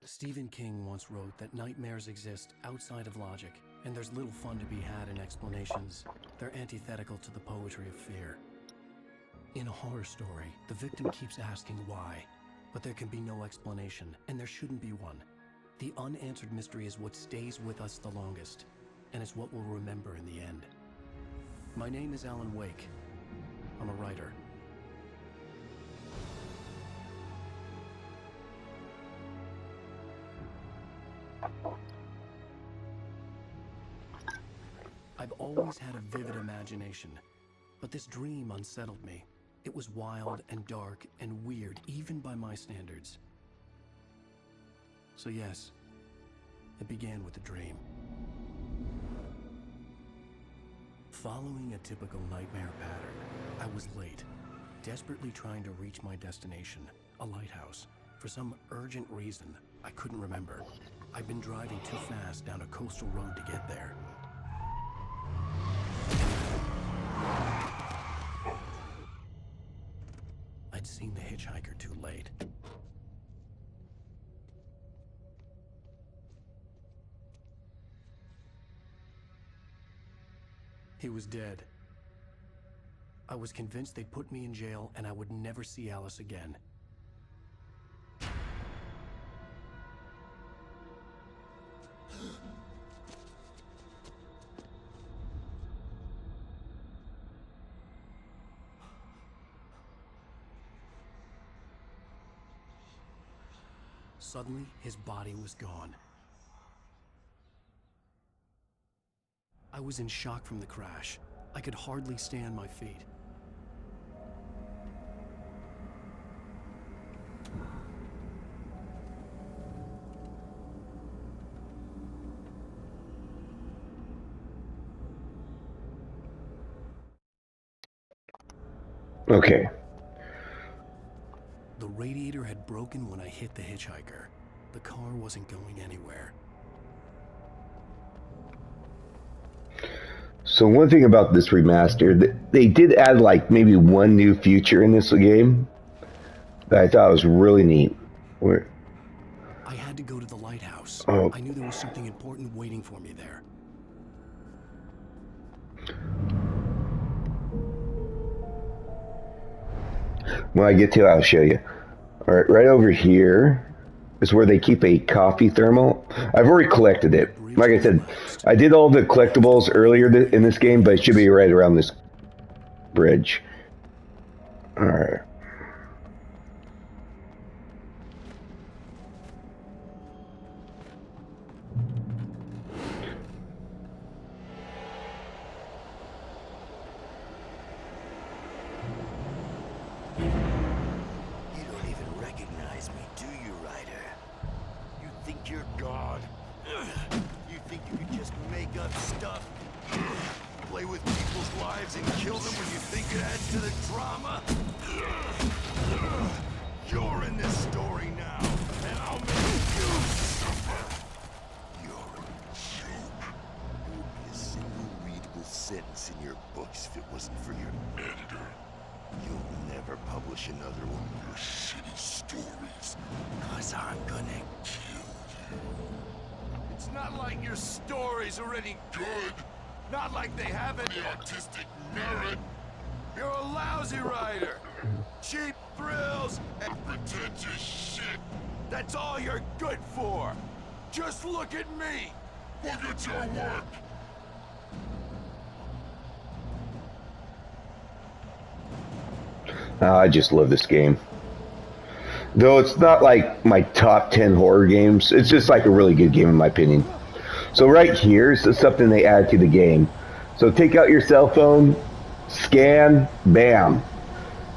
Stephen King once wrote that nightmares exist outside of logic, and there's little fun to be had in explanations. They're antithetical to the poetry of fear. In a horror story, the victim keeps asking why, but there can be no explanation, and there shouldn't be one. The unanswered mystery is what stays with us the longest, and it's what we'll remember in the end. My name is Alan Wake. I'm a writer. I've always had a vivid imagination, but this dream unsettled me. It was wild and dark and weird, even by my standards. So yes, it began with a dream. Following a typical nightmare pattern, I was late, desperately trying to reach my destination, a lighthouse. For some urgent reason, I couldn't remember. I'd been driving too fast down a coastal road to get there. I'd seen the hitchhiker too late. He was dead. I was convinced they'd put me in jail and I would never see Alice again. Suddenly, his body was gone. I was in shock from the crash. I could hardly stay on my feet. Okay. The radiator had broken when I hit the hitchhiker. The car wasn't going anywhere. So one thing about this remaster, they did add like maybe one new feature in this game that I thought was really neat. Where I had to go to the lighthouse. Oh. I knew there was something important waiting for me there. When I get to it, I'll show you. All right, right over here is where they keep a coffee thermal. I've already collected it. Like I said, I did all the collectibles earlier in this game, but it should be right around this bridge. All right. God. You think you could just make up stuff? Play with people's lives and kill them when you think it adds to the drama? You're in this story now, and I'll make you suffer. You're a joke. There would be a single readable sentence in your books if it wasn't for your editor. You'll never publish another one of your shitty stories, 'cause I'm gonna kill you. It's not like your stories are any good. Not like they have any artistic merit. You're a lousy writer. Cheap thrills and pretentious shit. That's all you're good for. Just look at me. Look at your work. I just love this game. Though it's not like my top 10 horror games, it's just like a really good game in my opinion. So right here is something they add to the game. So take out your cell phone, scan, bam.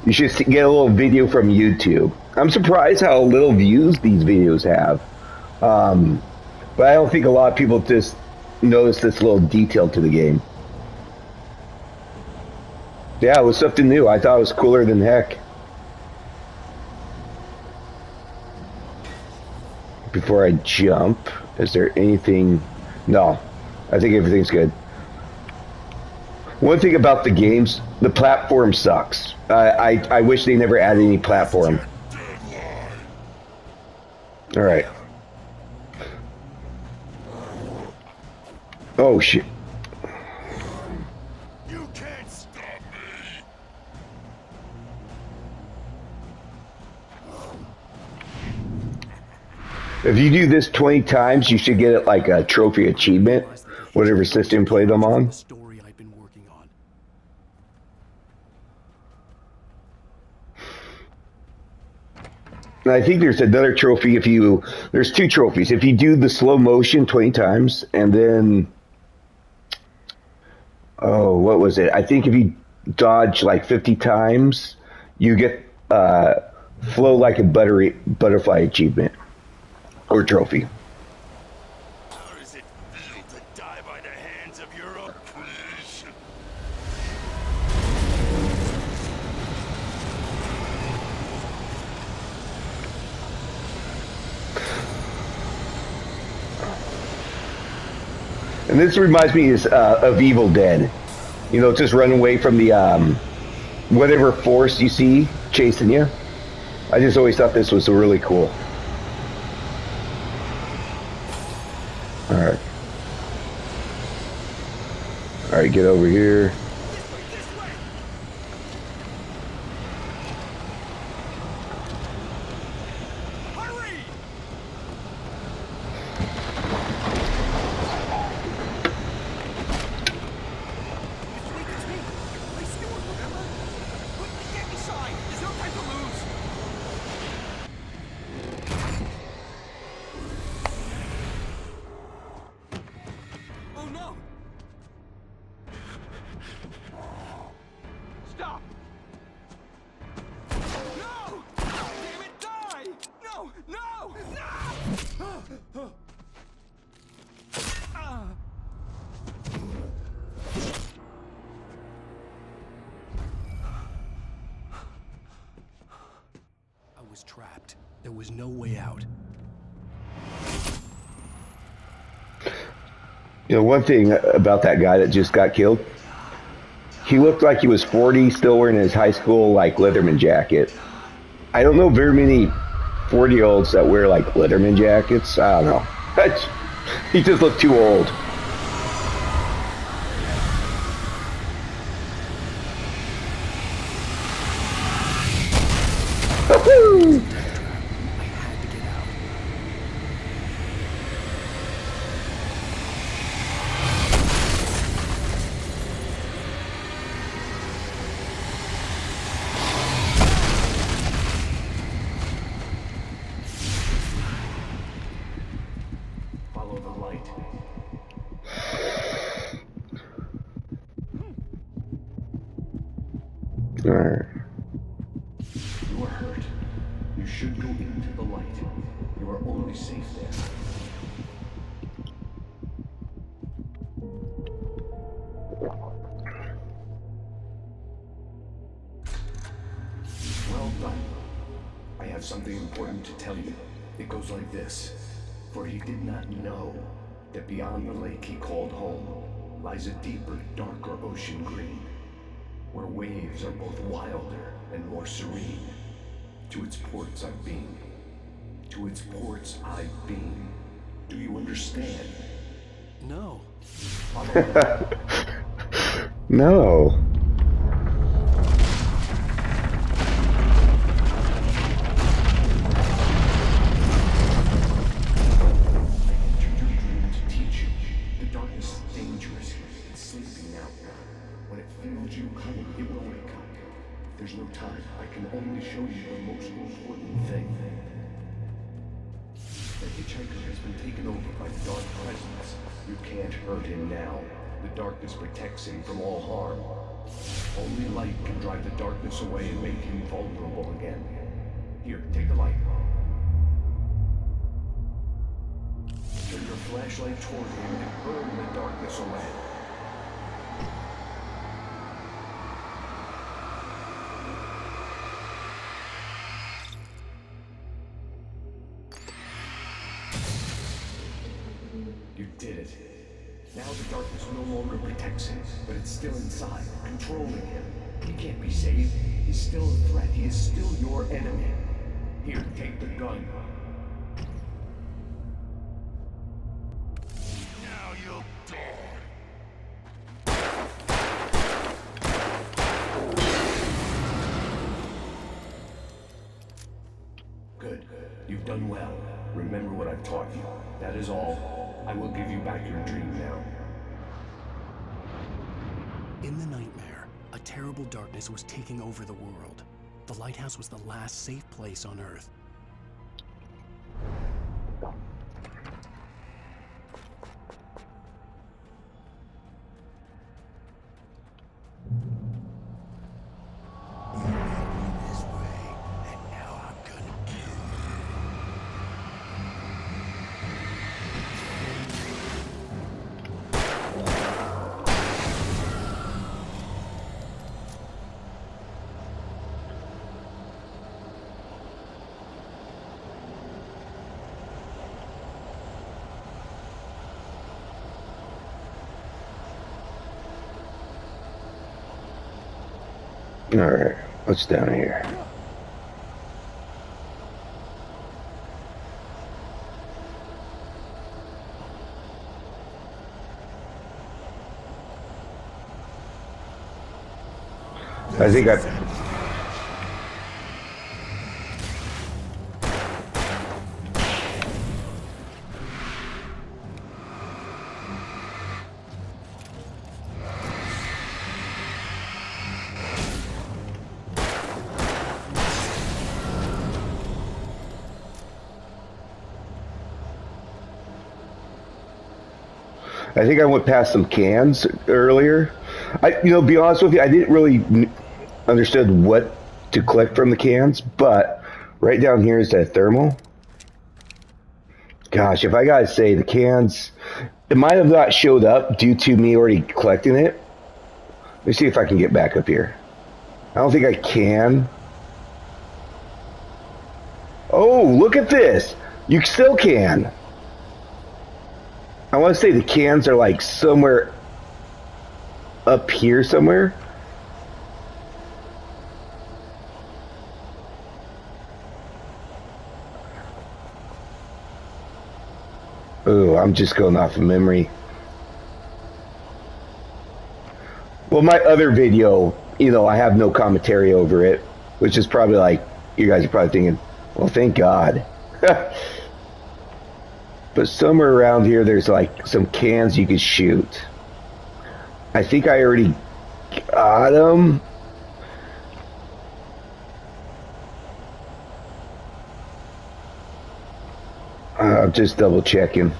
You should get a little video from YouTube. I'm surprised how little views these videos have. But I don't think a lot of people just notice this little detail to the game. Yeah, it was something new. I thought it was cooler than heck. Before I jump, is there anything? No, I think everything's good. One thing about the games, the platform sucks. I wish they never added any platform. All right. Oh shit. You can't stop me! If you do this 20 times, you should get it like a trophy achievement, Realized that the whatever history system you was play them from on. the story I'd been working on. And I think there's another trophy if you, there's two trophies. If you do the slow motion 20 times, and then, oh, what was it? I think if you dodge like 50 times, you get flow like a butterfly achievement or trophy. How does it feel to die by the hands of your own creation? And this reminds me of Evil Dead. You know, just run away from the whatever force you see chasing you. I just always thought this was really cool. All right. All right, get over here. This way! Hurry! It's me! Play Stewart, remember? Quickly get inside! There's no time to lose! Oh no! Stop! No! Damn it, die! No! No! No! I was trapped. There was no way out. You know, one thing about that guy that just got killed, he looked like he was 40, still wearing his high school like Leatherman jacket. I don't know very many 40-year-olds that wear like Leatherman jackets. I don't know. He just looked too old. Woohoo! I had to get out. Follow the light. All right. You are hurt. You should go into the light. You are only safe there. Well done. I have something important to tell you. It goes like this. For he did not know that beyond the lake he called home lies a deeper, darker ocean green, where waves are both wilder and more serene. To its ports I've been. To its ports I've been. Do you understand? No. No. To teach you, the darkness is dangerous. It's sleeping now. When it feels you coming, it will wake up. There's no time. I can only show you the most important thing. The hitchhiker has been taken over by the dark presence. You can't hurt him now. The darkness protects him from all harm. Only light can drive the darkness away and make him vulnerable again. Here, take the light. Turn your flashlight toward him and burn the darkness away. You did it. Now the darkness no longer protects him, but it's still inside, controlling him. He can't be saved. He's still a threat. He is still your enemy. Here, take the gun. Now you'll die. done well. Remember what I've taught you. That is all. I will give you back your dream now. In the nightmare, a terrible darkness was taking over the world. The lighthouse was the last safe place on Earth. This way, and now I'm gonna kill you. Alright, what's down here? I think I went past some cans earlier. Be honest with you, I didn't really understood what to collect from the cans, but right down here is that thermal. Gosh, if I gotta say, the cans, it might have not showed up due to me already collecting it. Let me see if I can get back up here. I don't think I can. Oh, look at this. You still can. I want to say the cans are like somewhere up here somewhere. Oh, I'm just going off of memory. Well, my other video, I have no commentary over it, which is probably like, you guys are probably thinking, well, thank God. But somewhere around here, there's like some cans you could shoot. I think I already got them. I'm just double checking.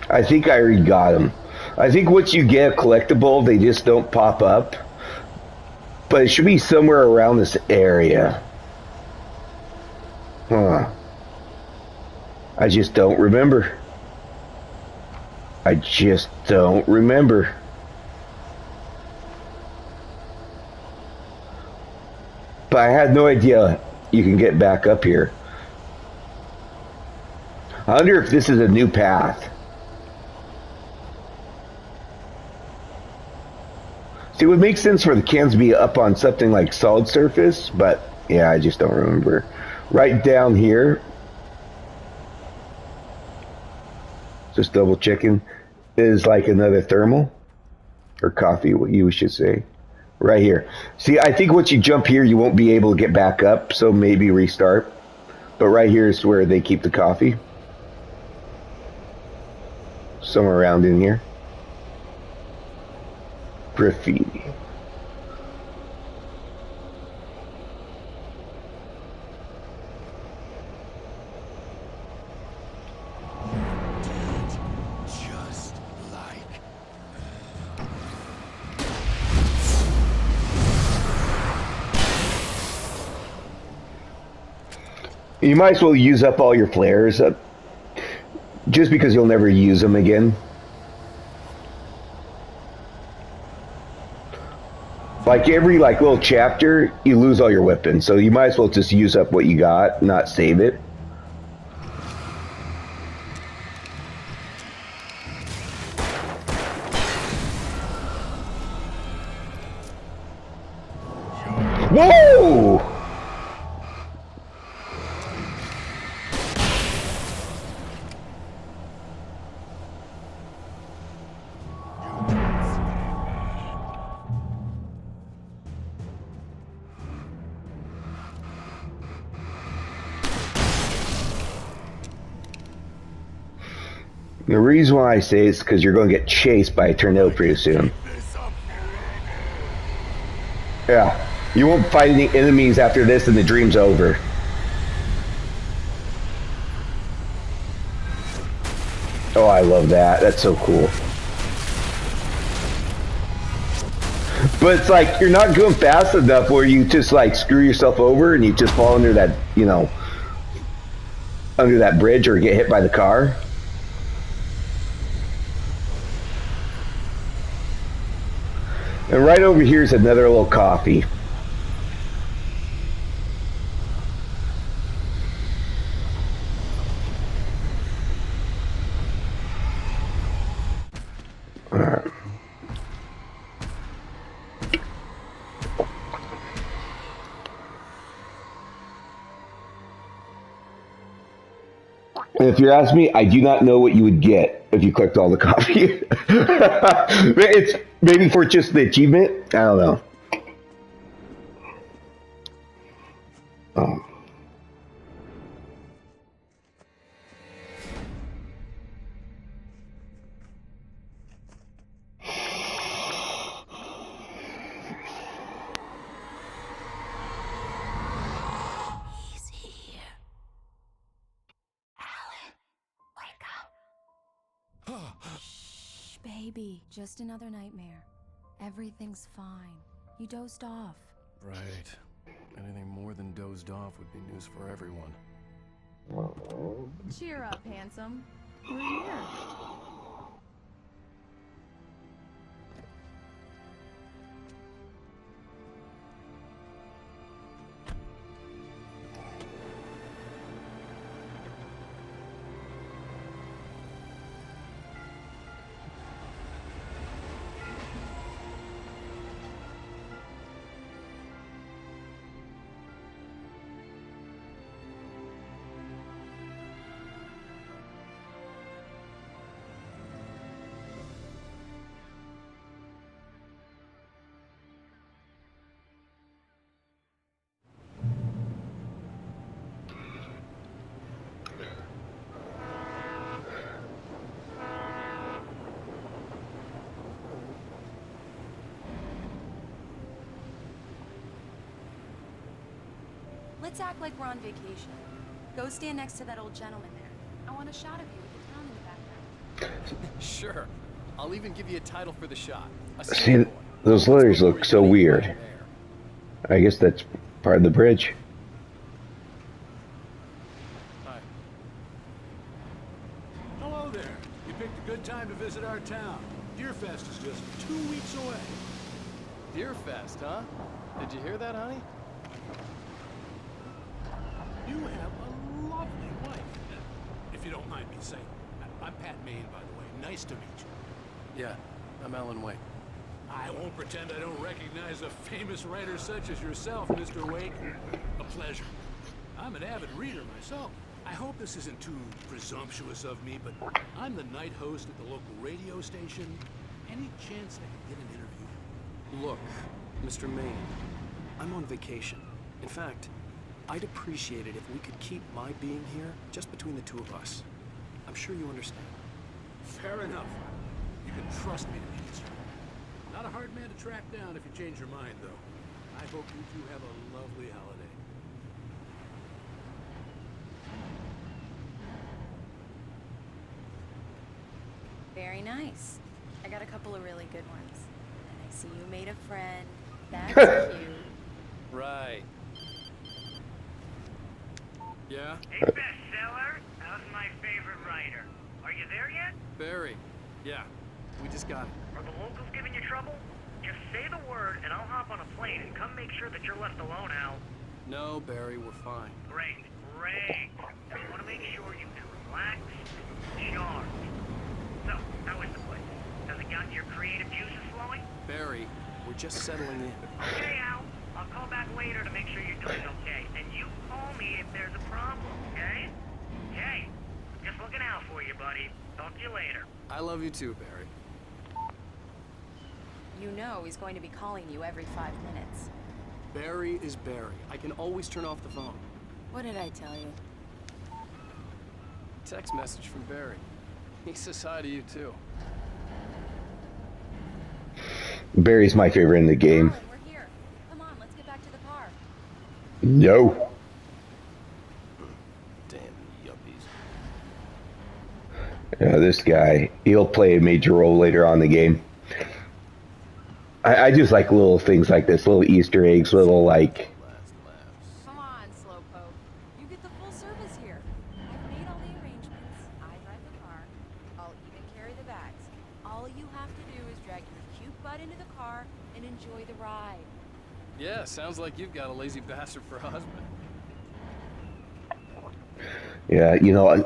I think I already got them. I think once you get a collectible, they just don't pop up. But it should be somewhere around this area. Huh. I just don't remember. I just don't remember. But I had no idea you can get back up here. I wonder if this is a new path. See, it would make sense for the cans to be up on something like solid surface, but yeah, I just don't remember. Right down here, just double checking, is like another thermal, or coffee, what you should say. Right here. See, I think once you jump here, you won't be able to get back up, so maybe restart. But right here is where they keep the coffee. Somewhere around in here. Graffiti. Just like You might as well use up all your flares, just because you'll never use them again. Like every little chapter, you lose all your weapons, so you might as well just use up what you got, not save it. Whoa! And the reason why I say it's because you're going to get chased by a tornado pretty soon. This up Yeah. You won't fight any enemies after this and the dream's over. Oh, I love that. That's so cool. But it's like you're not going fast enough where you just like screw yourself over and you just fall under that, you know, under that bridge or get hit by the car. And right over here is another little coffee. Alright. And if you're asking me, I do not know what you would get if you clicked all the coffee. It's maybe for just the achievement. I don't know. Oh. He's here. Alan, wake up. Shh, baby. Just another nightmare. Everything's fine. You dozed off. Right. Anything more than dozed off would be news for everyone. Cheer up, handsome. We're here. Let's act like we're on vacation. Go stand next to that old gentleman there. I want a shot of you with the town in the background. Sure. I'll even give you a title for the shot. See, those letters look so weird. I guess that's part of the bridge. Hi. Hello there. You picked a good time to visit our town. Deerfest is just 2 weeks away. Deerfest, huh? Did you hear that, honey? You have a lovely wife, if you don't mind me saying. I'm Pat Maine, by the way. Nice to meet you. Yeah, I'm Alan Wake. I won't pretend I don't recognize a famous writer such as yourself, Mr. Wake. A pleasure. I'm an avid reader myself. I hope this isn't too presumptuous of me, but I'm the night host at the local radio station. Any chance I could get an interview? Look, Mr. Maine, I'm on vacation. In fact, I'd appreciate it if we could keep my being here just between the two of us. I'm sure you understand. Fair enough. You can trust me to be concerned. Not a hard man to track down if you change your mind, though. I hope you two have a lovely holiday. Very nice. I got a couple of really good ones. And I see you made a friend. That's cute. Right. Yeah? Hey, bestseller, how's my favorite writer? Are you there yet? Barry. Yeah, we just got it. Are the locals giving you trouble? Just say the word and I'll hop on a plane and come make sure that you're left alone, Al. No, Barry, we're fine. Great, great. Just want to make sure you feel relaxed and charmed. So, how is the place? Has it gotten your creative juices flowing? Barry, we're just settling in. Okay, Al. I'll call back later to make sure you're doing okay. And you call me if there's a problem, okay? Okay. Just looking out for you, buddy. Talk to you later. I love you too, Barry. You know he's going to be calling you every 5 minutes. Barry is Barry. I can always turn off the phone. What did I tell you? Text message from Barry. He says hi to you too. Barry's my favorite in the game. Alan, we're here. Come on, let's get back to the car. No. Damn yuppies. This guy, he'll play a major role later on in the game. I just like little things like this, little Easter eggs, little like... Last laughs. Come on, Slowpoke. You get the full service here. I've made all the arrangements. I drive the car. I'll even carry the bags. All you have to do is drag your cute butt into the car and enjoy the ride. Yeah, sounds like you've got a lazy bastard for a husband. Yeah,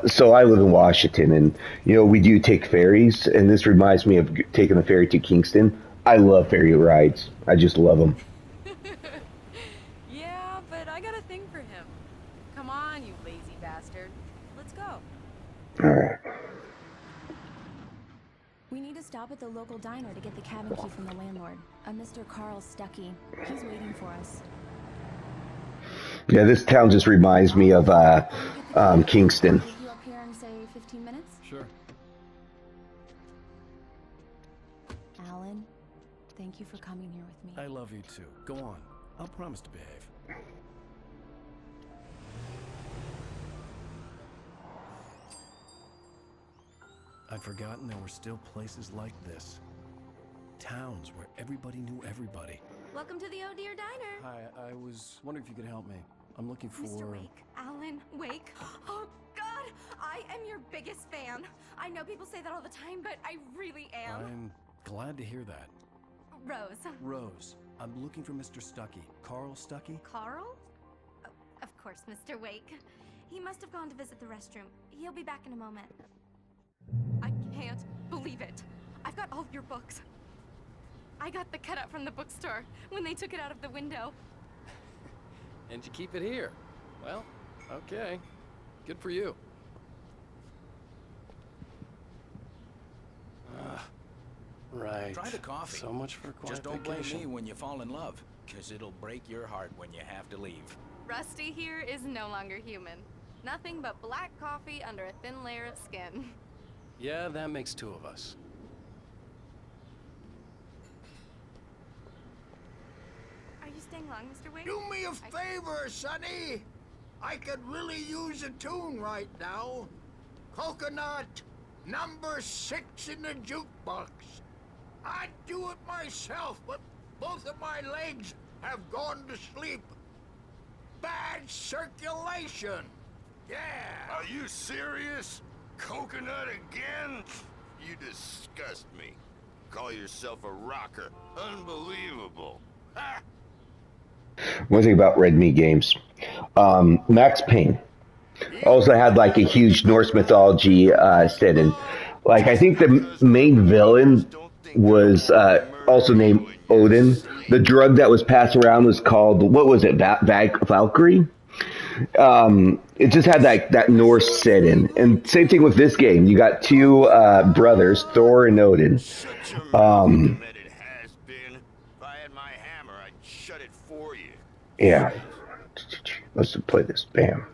so I live in Washington, and, we do take ferries, and this reminds me of taking the ferry to Kingston. I love ferry rides. I just love them. Yeah, but I got a thing for him. Come on, you lazy bastard. Let's go. All right. We need to stop at the local diner to get the cabin key from the landlord, a Mr. Carl Stuckey. He's waiting for us. Yeah, this town just reminds me of Kingston. Meet you up here in, say, 15 minutes? Sure. Alan, thank you for coming here with me. I love you too. Go on. I'll promise to behave. I'd forgotten there were still places like this. Towns where everybody knew everybody. Welcome to the Oh Dear Diner. Hi, I was wondering if you could help me. I'm looking for... Mr. Wake. Alan Wake. Oh, God! I am your biggest fan. I know people say that all the time, but I really am. I'm glad to hear that. Rose. Rose, I'm looking for Mr. Stuckey. Carl Stuckey? Carl? Oh, of course, Mr. Wake. He must have gone to visit the restroom. He'll be back in a moment. I can't believe it. I've got all your books. I got the cutout from the bookstore when they took it out of the window. And you keep it here. Well, okay. Good for you. Right. Try the coffee. So much for a quiet Just don't blame vacation. me when you fall in love, because it'll break your heart when you have to leave. Rusty here is no longer human. Nothing but black coffee under a thin layer of skin. Yeah, that makes two of us. Are you staying long, Mr. Wake? Do me a favor, Sonny. I could really use a tune right now. Coconut, number 6 in the jukebox. I'd do it myself, but both of my legs have gone to sleep. Bad circulation. Yeah. Are you serious? Coconut again? You disgust me. Call yourself a rocker. Unbelievable. Ha! One thing about Red Meat games, Max Payne also had like a huge Norse mythology set in. Like I think the main villain was also named Odin. The drug that was passed around was called, what was it, Valkyrie? It just had that Norse set in. And same thing with this game. You got two brothers, Thor and Odin. Shut your mouth, that it has been. If I had my hammer, I'd shut it for you. Yeah. Let's play this. Bam.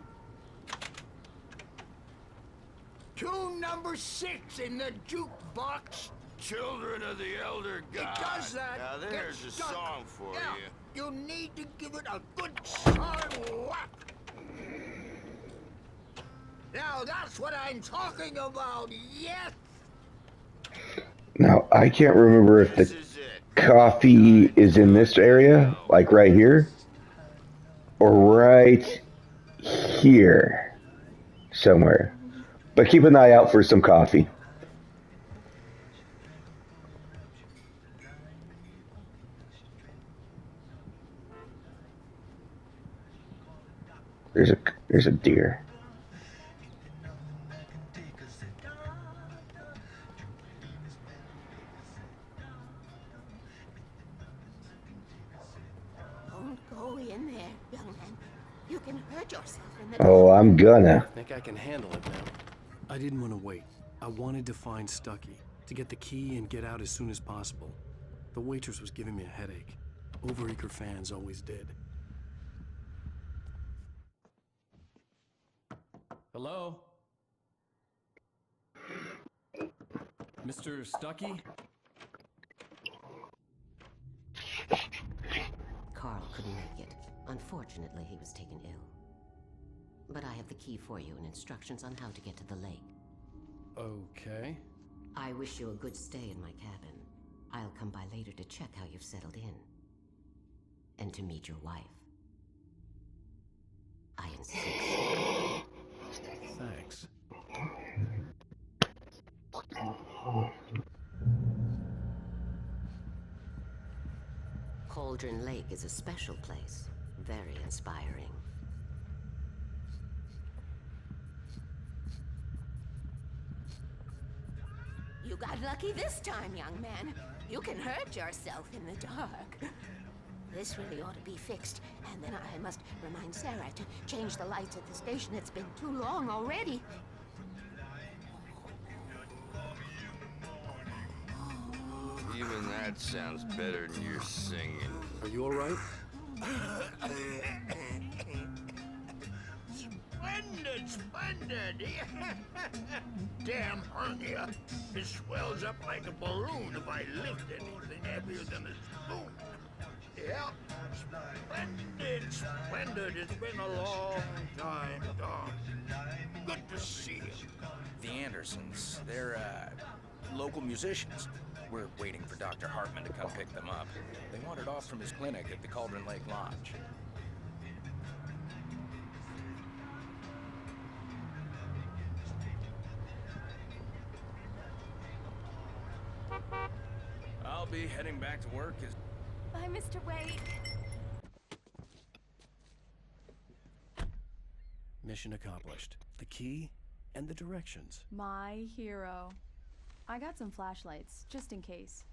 Tune number 6 in the jukebox. Children of the Elder God. It does that. Now there's Get a stuck. song for Now, you. You need to give it a good hard whack. Now that's what I'm talking about, yes! Now, I can't remember if This the is it. coffee is in this area, like right here, or right here somewhere. But keep an eye out for some coffee. There's a deer. Don't go in there, young man. You can hurt yourself in the Oh, I'm gonna. I think I can handle it now. I didn't want to wait. I wanted to find Stuckey, to get the key and get out as soon as possible. The waitress was giving me a headache. Overeager fans always did. Hello? Mr. Stuckey? Carl couldn't make it. Unfortunately, he was taken ill. But I have the key for you and instructions on how to get to the lake. Okay. I wish you a good stay in my cabin. I'll come by later to check how you've settled in. And to meet your wife. I insist. Thanks. Cauldron Lake is a special place. Very inspiring. You got lucky this time, young man. You can hurt yourself in the dark. This really ought to be fixed, and then I must remind Sarah to change the lights at the station. It's been too long already. Even that sounds better than your singing. Are you all right? Splendid, splendid! Damn hernia. It swells up like a balloon if I lift anything heavier than a spoon. Yep. Splendid, splendid. It's been a long time gone. Good to see you. The Andersons, they're, local musicians. We're waiting for Dr. Hartman to come pick them up. They wandered off from his clinic at the Cauldron Lake Lodge. I'll be heading back to work as... Bye, Mr. Wake. Mission accomplished. The key and the directions. My hero. I got some flashlights, just in case.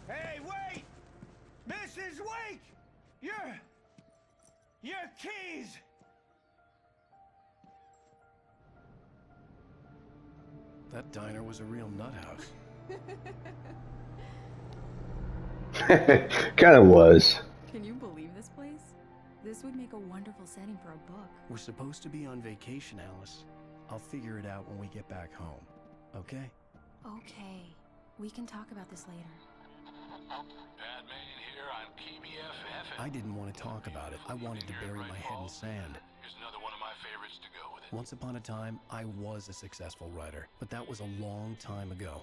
Hey, wait! Mrs. Wake! Your keys! That diner was a real nut house. Kind of was. Can you believe this place? This would make a wonderful setting for a book. We're supposed to be on vacation, Alice. I'll figure it out when we get back home. Okay? Okay. We can talk about this later. Batman here on PBF I didn't want to talk about it. I wanted to bury my head in sand. Here's another one of my favorites to go with it. Once upon a time, I was a successful writer, but that was a long time ago.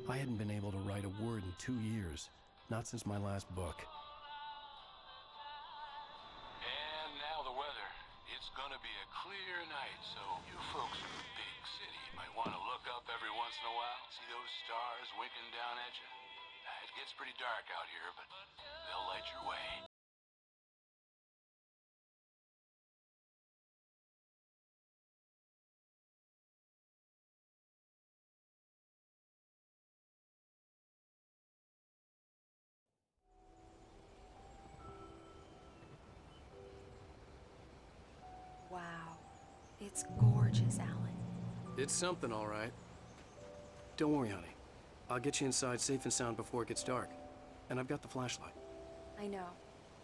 I hadn't been able to write a word in 2 years. Not since my last book. And now the weather. It's gonna be a clear night, so you folks in the big city might want to look up every once in a while. See those stars winking down at you? It gets pretty dark out here, but they'll light your way. Wow. It's gorgeous, Alan. It's something, all right. Don't worry, honey. I'll get you inside safe and sound before it gets dark. And I've got the flashlight. I know.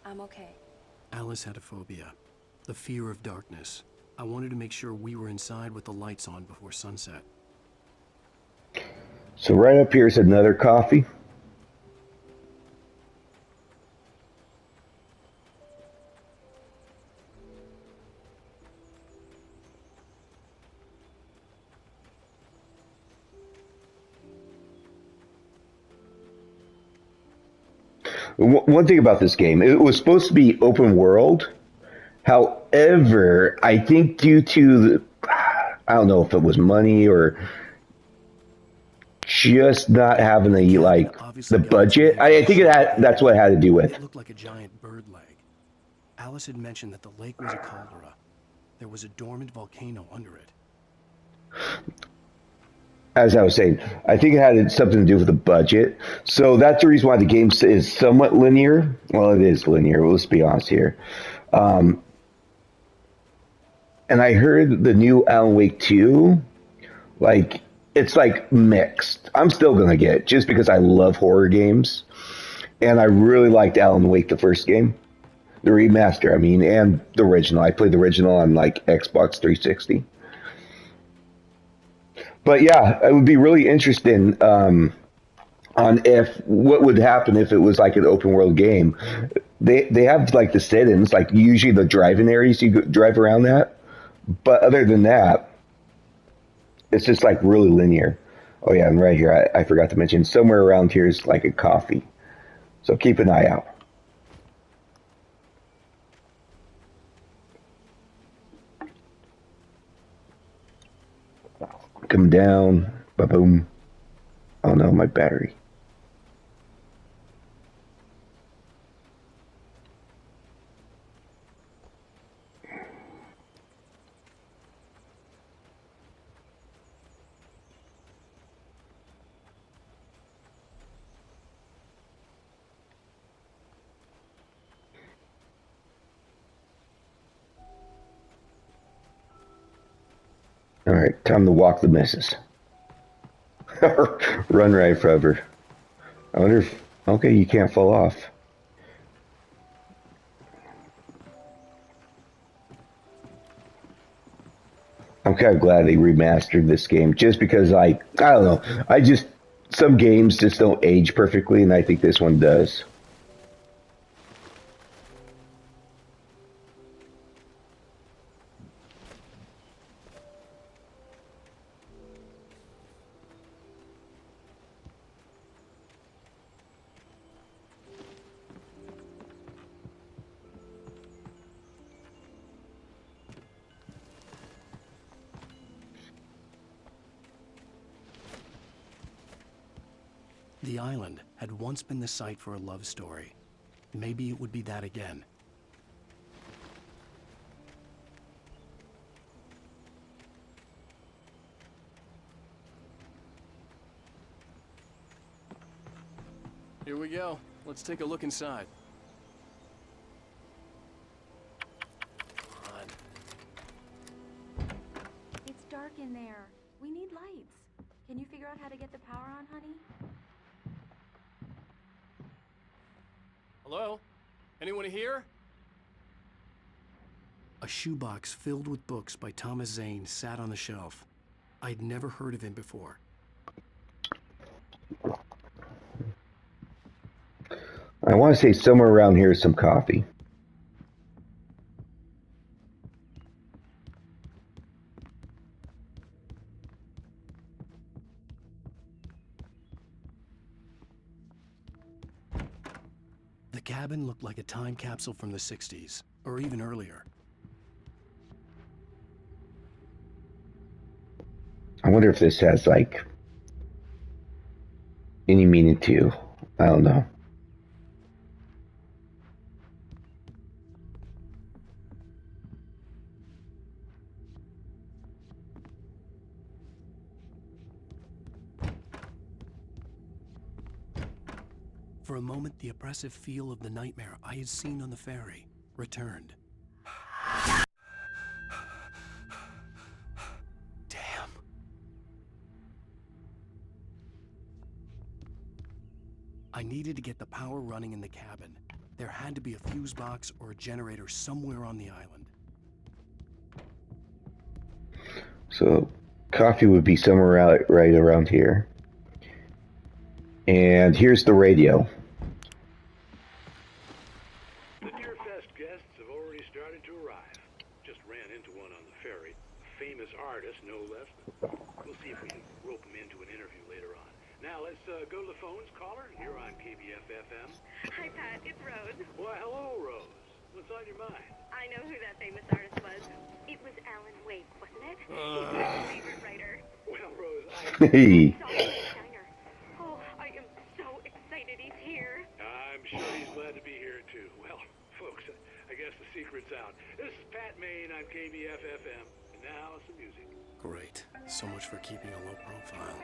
I'm okay. Alice had a phobia. The fear of darkness. I wanted to make sure we were inside with the lights on before sunset. So right up here is another coffee. One thing about this game, it was supposed to be open world. However, I think due to the, I don't know if it was money or just not having the the budget. I think that's what it had to do with. It looked like a giant bird leg. Alice had mentioned that the lake was a caldera. There was a dormant volcano under it. As I was saying, I think it had something to do with the budget. So that's the reason why the game is somewhat linear. Well, it is linear. Let's be honest here. And I heard the new Alan Wake 2, it's mixed. I'm still going to get it just because I love horror games. And I really liked Alan Wake, the first game. The remaster, and the original. I played the original on Xbox 360. But yeah, it would be really interesting on if what would happen if it was like an open world game. They have like the sit-ins, like usually the driving areas you drive around that. But other than that, it's just like really linear. Oh yeah, and right here I forgot to mention somewhere around here is like a coffee. So keep an eye out. Come down, ba boom. Oh no, my battery. All right, time to walk the missus. Run right forever. I wonder if okay, you can't fall off. I'm kind of glad they remastered this game, just because I don't know, I just some games just don't age perfectly, and I think this one does. The island had once been the site for a love story. Maybe it would be that again. Here we go. Let's take a look inside. Come on. It's dark in there. We need lights. Can you figure out how to get the power on, honey? Hello? Anyone here? A shoebox filled with books by Thomas Zane sat on the shelf. I'd never heard of him before. I want to say somewhere around here is some coffee. The cabin looked like a time capsule from the 60s, or even earlier. I wonder if this has like any meaning too. I don't know. For a moment, the oppressive feel of the nightmare I had seen on the ferry returned. Damn. I needed to get the power running in the cabin. There had to be a fuse box or a generator somewhere on the island. So coffee would be somewhere out right around here. And here's the radio. The Deerfest guests have already started to arrive. Just ran into one on the ferry. A famous artist, no less. We'll see if we can rope him into an interview later on. Now let's go to the phones. Caller, you're on KBF-FM. Hi, Pat. It's Rose. Why, hello, Rose. What's on your mind? I know who that famous artist was. It was Alan Wake, wasn't it? He's my favorite writer. Well, Rose, Hey. Oh, I am so excited he's here. I'm sure he's glad to be here, too. Well, folks, I guess the secret's out. This is Pat Maine on KBF-FM. And now, some music. Great. So much for keeping a low profile.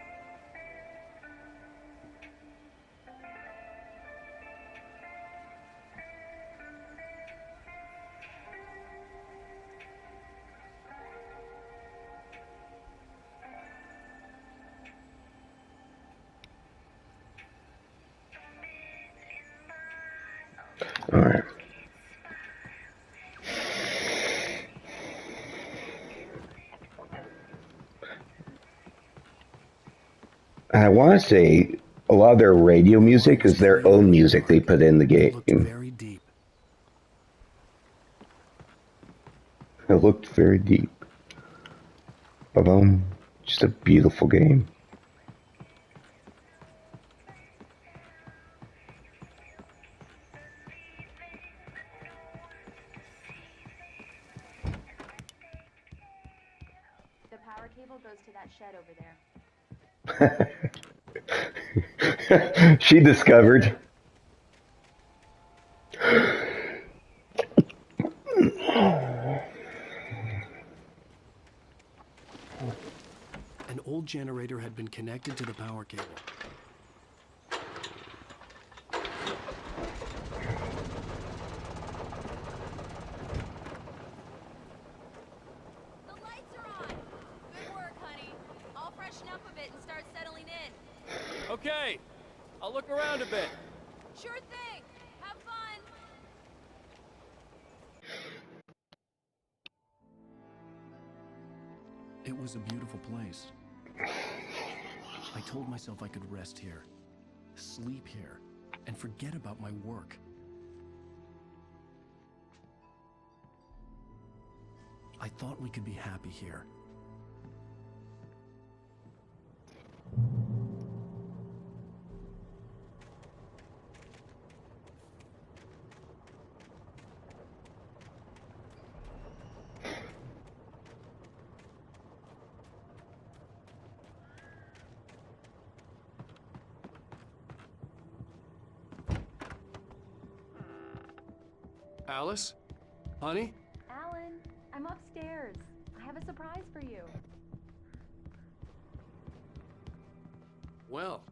All right. And I want to say a lot of their radio music is their own music they put in the game. Very deep. It looked very deep. Ba-boom. Just a beautiful game. The power cable goes to that shed over there. She discovered. An old generator had been connected to the power cable. The lights are on! Good work, honey. I'll freshen up a bit and start settling in. Okay, I'll look around a bit. Sure thing! Have fun! It was a beautiful place. I told myself I could rest here, sleep here, and forget about my work. I thought we could be happy here. Alice? Honey? Alan, I'm upstairs. I have a surprise for you. Well,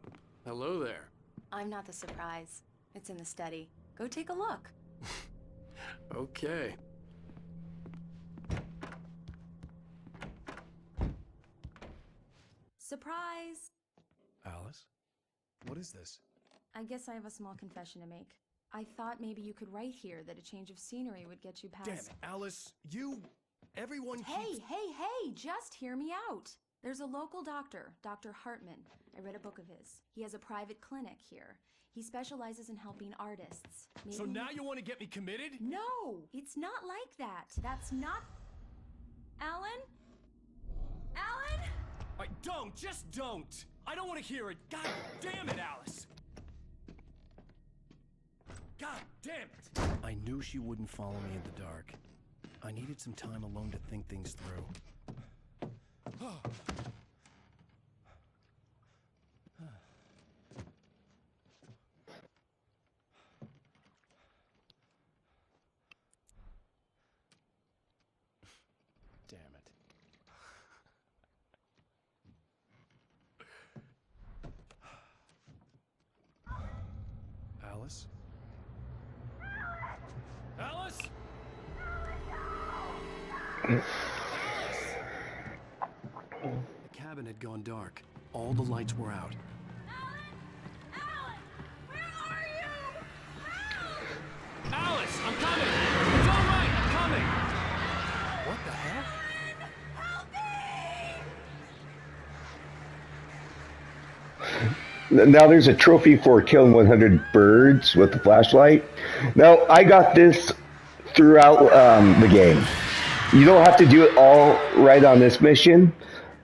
hello there. I'm not the surprise. It's in the study. Go take a look. Okay. Surprise! Alice? What is this? I guess I have a small confession to make. I thought maybe you could write here that a change of scenery would get you past... Damn it, Alice. Everyone keeps... Hey, just hear me out. There's a local doctor, Dr. Hartman. I read a book of his. He has a private clinic here. He specializes in helping artists. So now you want to get me committed? No, it's not like that. That's not... Alan? Alan? Just don't! I don't want to hear it. God damn it, Alice! God damn it! I knew she wouldn't follow me in the dark. I needed some time alone to think things through. Damn it. Alice? Alice? The cabin had gone dark. All the lights were out. Alice, I'm coming! It's all right, I'm coming! What the hell? Now there's a trophy for killing 100 birds with the flashlight. Now I got this throughout the game. You don't have to do it all right on this mission.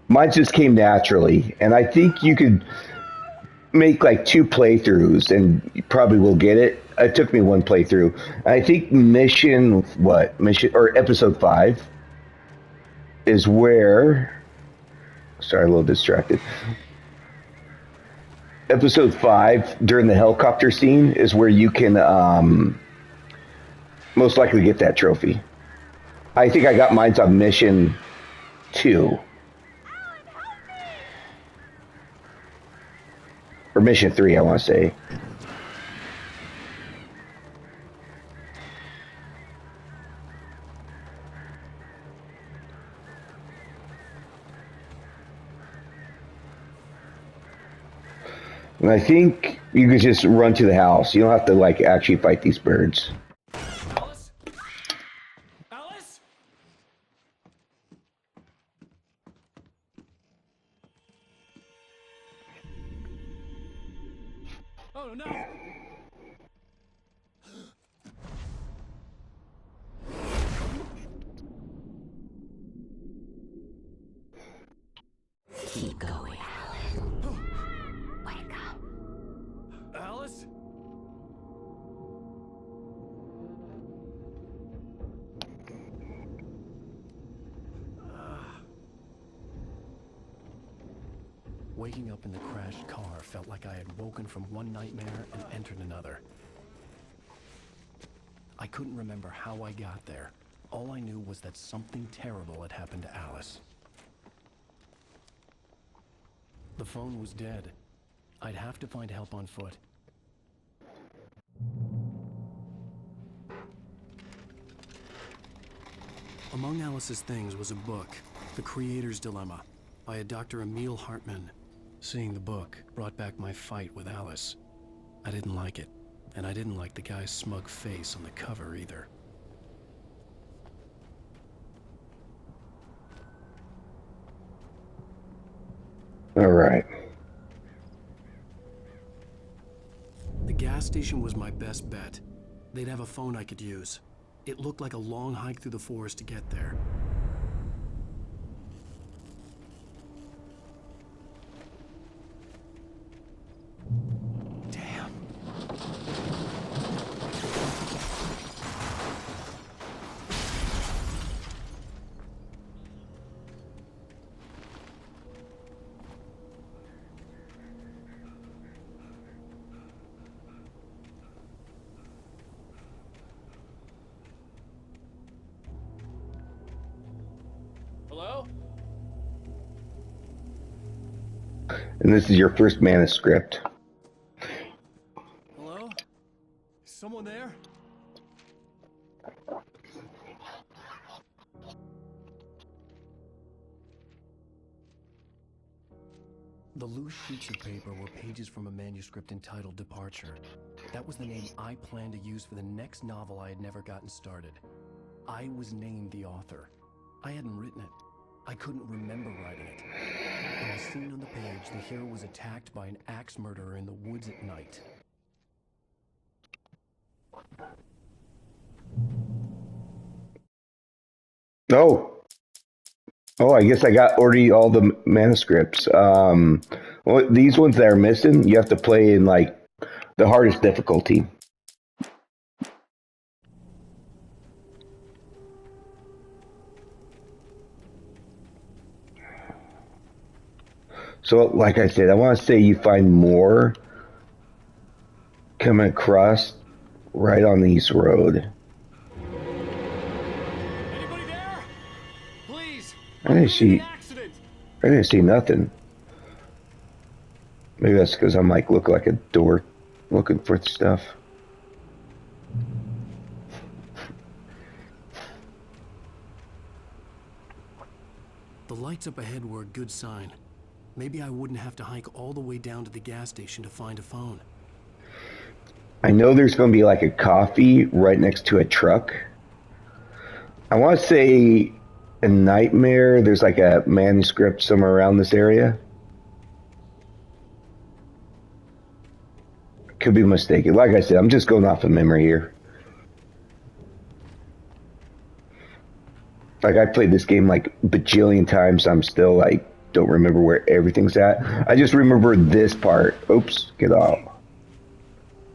Mine just came naturally, and I think you could make like 2 playthroughs, and you probably will get it. It took me 1 playthrough. I think mission or episode 5 is where. Sorry, a little distracted. Episode 5 during the helicopter scene is where you can most likely get that trophy. I think I got mine on mission 2. Or mission 3, I want to say. And I think you could just run to the house. You don't have to like actually fight these birds. Alice? Alice? No, no! Keep going, Alan. Wake up. Alice? Waking up in the crashed car felt like I had woken from one nightmare and entered another. I couldn't remember how I got there. All I knew was that something terrible had happened to Alice. The phone was dead. I'd have to find help on foot. Among Alice's things was a book, The Creator's Dilemma, by a Dr. Emil Hartmann. Seeing the book brought back my fight with Alice. I didn't like it, and I didn't like the guy's smug face on the cover either. All right. The gas station was my best bet. They'd have a phone I could use. It looked like a long hike through the forest to get there. Damn. Hello? And this is your first manuscript. Hello? Is someone there? The loose sheets of paper were pages from a manuscript entitled Departure. That was the name I planned to use for the next novel I had never gotten started. I was named the author. I hadn't written it. I couldn't remember writing it. In the scene on the page, the hero was attacked by an axe murderer in the woods at night. Oh, I guess I got already all the manuscripts. Well, these ones that are missing, you have to play in like the hardest difficulty. So, like I said, I want to say you find more coming across right on the East Road. Anybody there? Please. I didn't see nothing. Maybe that's because I'm like look like a dork looking for stuff. The lights up ahead were a good sign. Maybe I wouldn't have to hike all the way down to the gas station to find a phone. I know there's going to be like a coffee right next to a truck. I want to say a Nightmare. There's like a manuscript somewhere around this area. Could be mistaken. Like I said, I'm just going off of memory here. Like I played this game like bajillion times. I'm still like don't remember where everything's at. I just remember this part. Oops, get off.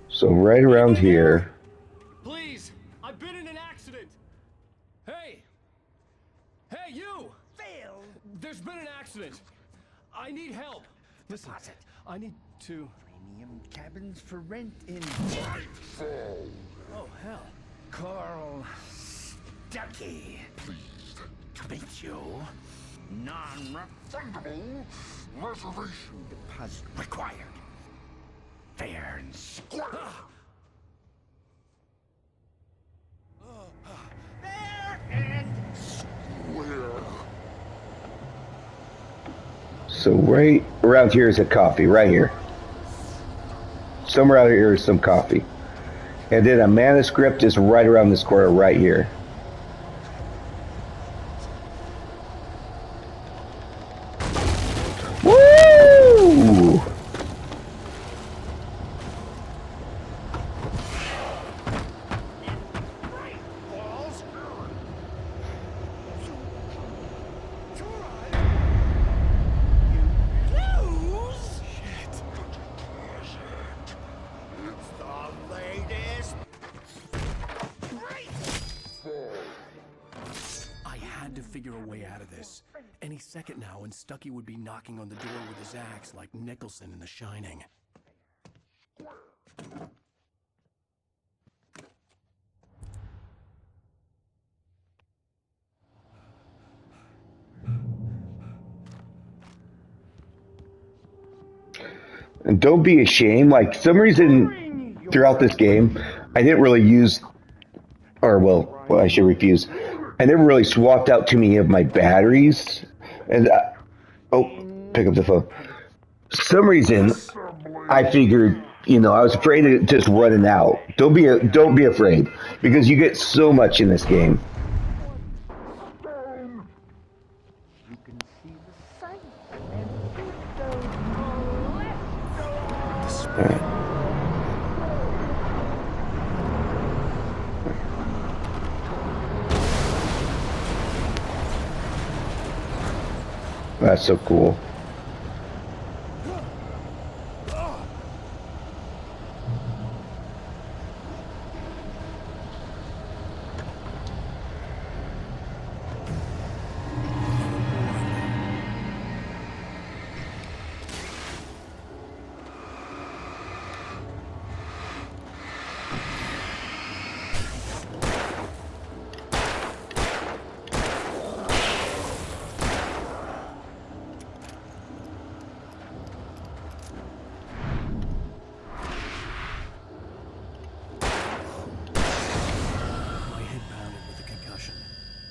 So right around here. Please, I've been in an accident. Hey, you! Phil! There's been an accident. I need help. Listen, I need to... Premium cabins for rent in Oh, hell. Carl Stuckey. Pleased to meet you. Non-refundable reservation deposit required. Fair and square. Fair and square. So right around here is a coffee, right here. Somewhere out here is some coffee. And then a manuscript is right around this corner right here. Woo! way out of this. Any second now, and Stucky would be knocking on the door with his axe like Nicholson in The Shining. And don't be ashamed. Like, some reason throughout this game, I didn't really use, or well, I should refuse. I never really swapped out too many of my batteries. And oh, pick up the phone. Some reason, I figured, I was afraid of just running out. Don't be afraid, because you get so much in this game. That's so cool.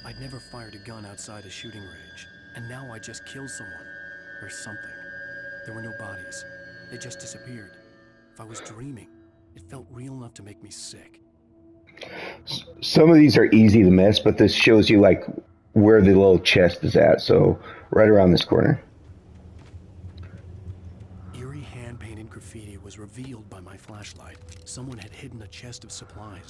I'd never fired a gun outside a shooting range, and now I just killed someone. Or something. There were no bodies. They just disappeared. If I was dreaming, it felt real enough to make me sick. Some of these are easy to miss, but this shows you, like, where the little chest is at, so right around this corner. Eerie hand-painted graffiti was revealed by my flashlight. Someone had hidden a chest of supplies.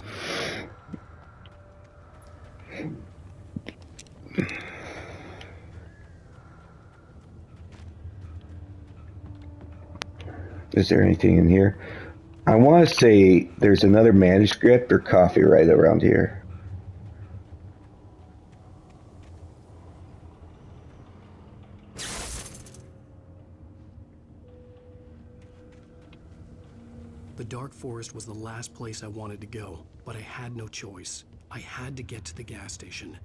Is there anything in here? I want to say there's another manuscript or coffee right around here. The dark forest was the last place I wanted to go, but I had no choice. I had to get to the gas station.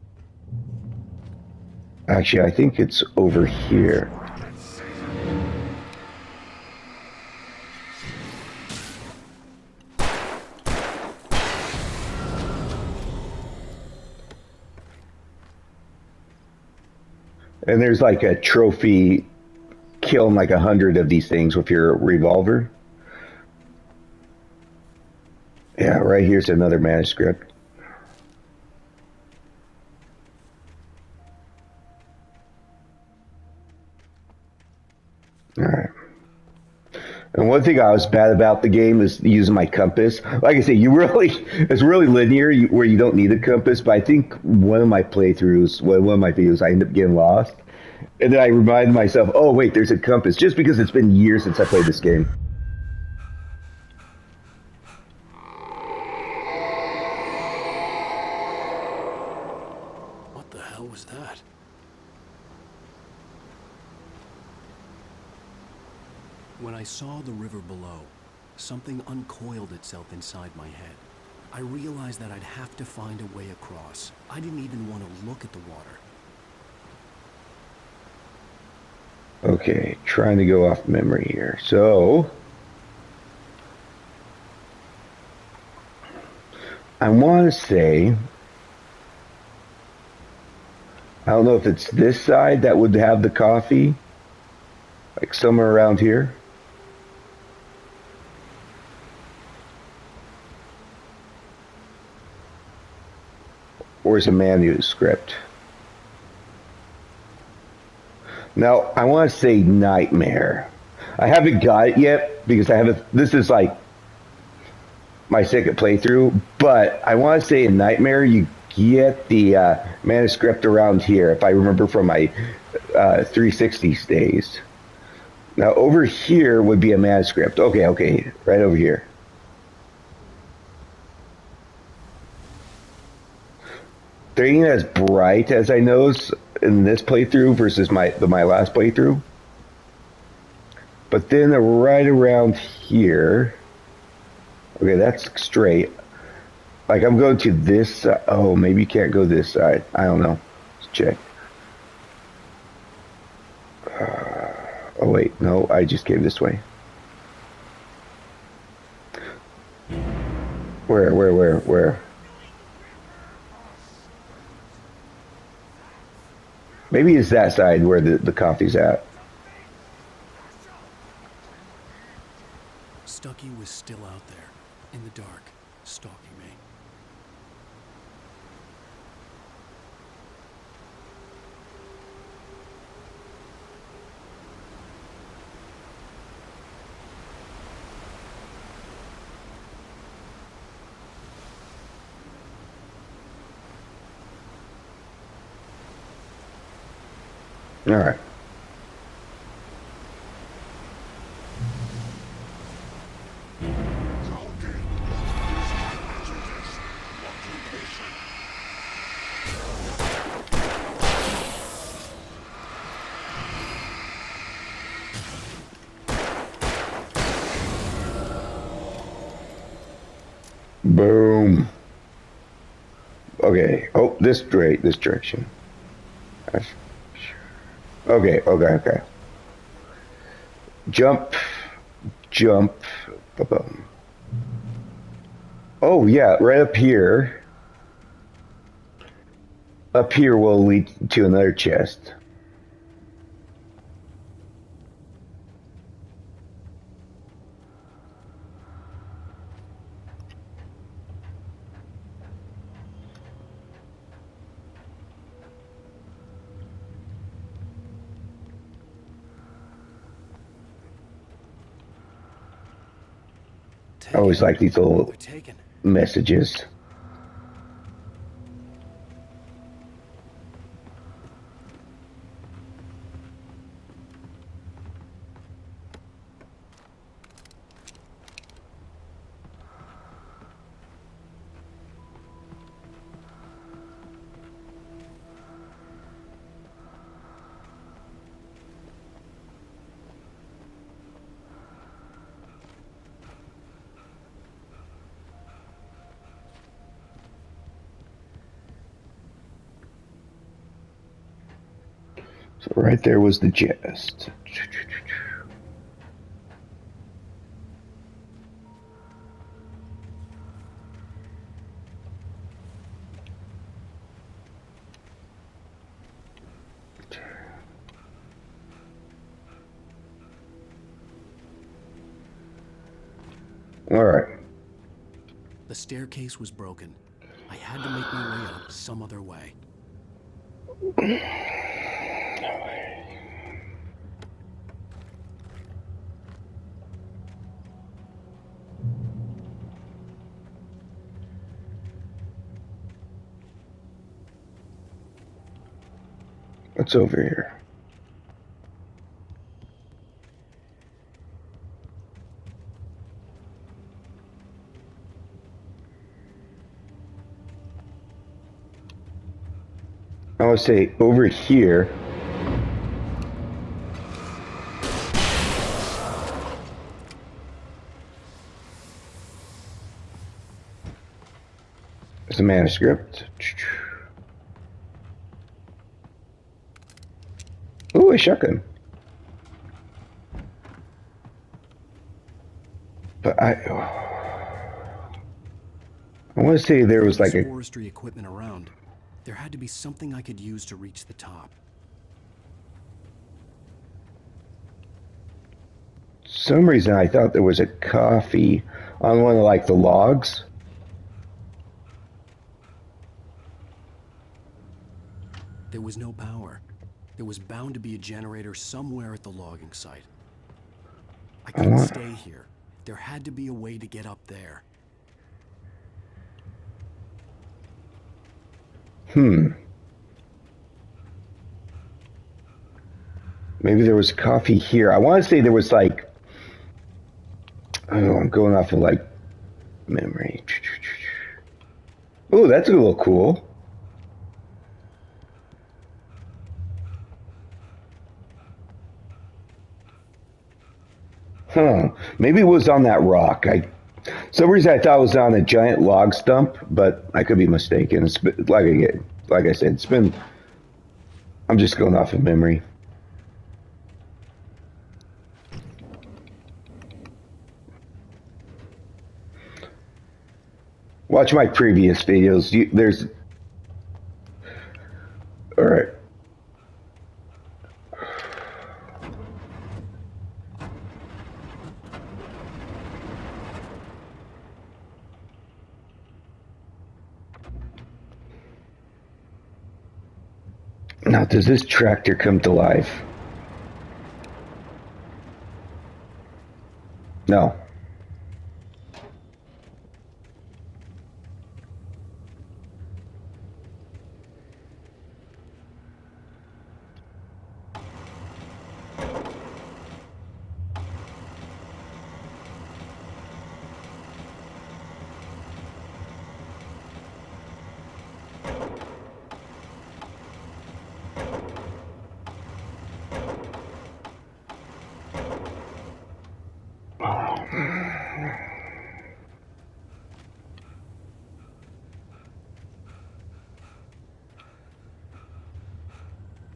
Actually, I think it's over here. And there's like a trophy, killing like 100 of these things with your revolver. Yeah, right here's another manuscript. All right. And one thing I was bad about the game is using my compass. Like I say, it's really linear where you don't need a compass. But I think one of my playthroughs, one of my videos, I ended up getting lost. And then I reminded myself, oh wait, there's a compass, just because it's been years since I played this game. What the hell was that? When I saw the river below, something uncoiled itself inside my head. I realized that I'd have to find a way across. I didn't even want to look at the water. Okay, trying to go off memory here. So, I want to say, I don't know if it's this side that would have the coffee, like somewhere around here. Or is a manuscript? Now, I want to say Nightmare. I haven't got it yet because this is like my second playthrough, but I want to say in Nightmare you get the manuscript around here, if I remember from my 360 days. Now, over here would be a manuscript. Okay, right over here. They ain't as bright as I noticed in this playthrough versus my last playthrough. But then right around here, okay, that's straight. Like I'm going to this side. Oh, maybe you can't go this side. I don't know. Let's check. Oh wait, no, I just came this way. Where? Maybe it's that side where the coffee's at. Stucky was still out there, in the dark, stalking me. All right. Boom. Okay. Oh, this direction. Okay. Jump. Ba-bum. Oh yeah, right up here. Up here will lead to another chest. I always like these little messages. So right there was the chest. All right. The staircase was broken. I had to make my way up some other way. What's over here? I would say over here. There's a manuscript. Ooh, a shotgun. But I want to say there was like a forestry equipment around. There had to be something I could use to reach the top. some reason I thought there was a coffee on one of like the logs. There was no power. There was bound to be a generator somewhere at the logging site. I couldn't stay here. There had to be a way to get up there. Maybe there was coffee here. I want to say there was like, I don't know, I'm going off of like memory. Oh, that's a little cool. Huh. Maybe it was on that rock. Some reason I thought it was on a giant log stump, but I could be mistaken. It's been, like I said, it's been. I'm just going off of memory. Watch my previous videos. There's. All right. Now, does this tractor come to life? No.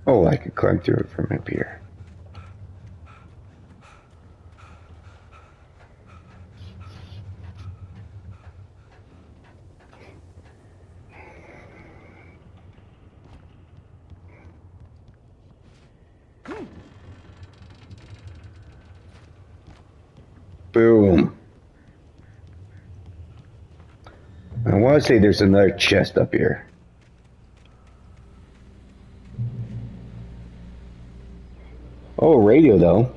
Oh, I could climb through it from up here. Boom. I want to say there's another chest up here. Oh, radio though.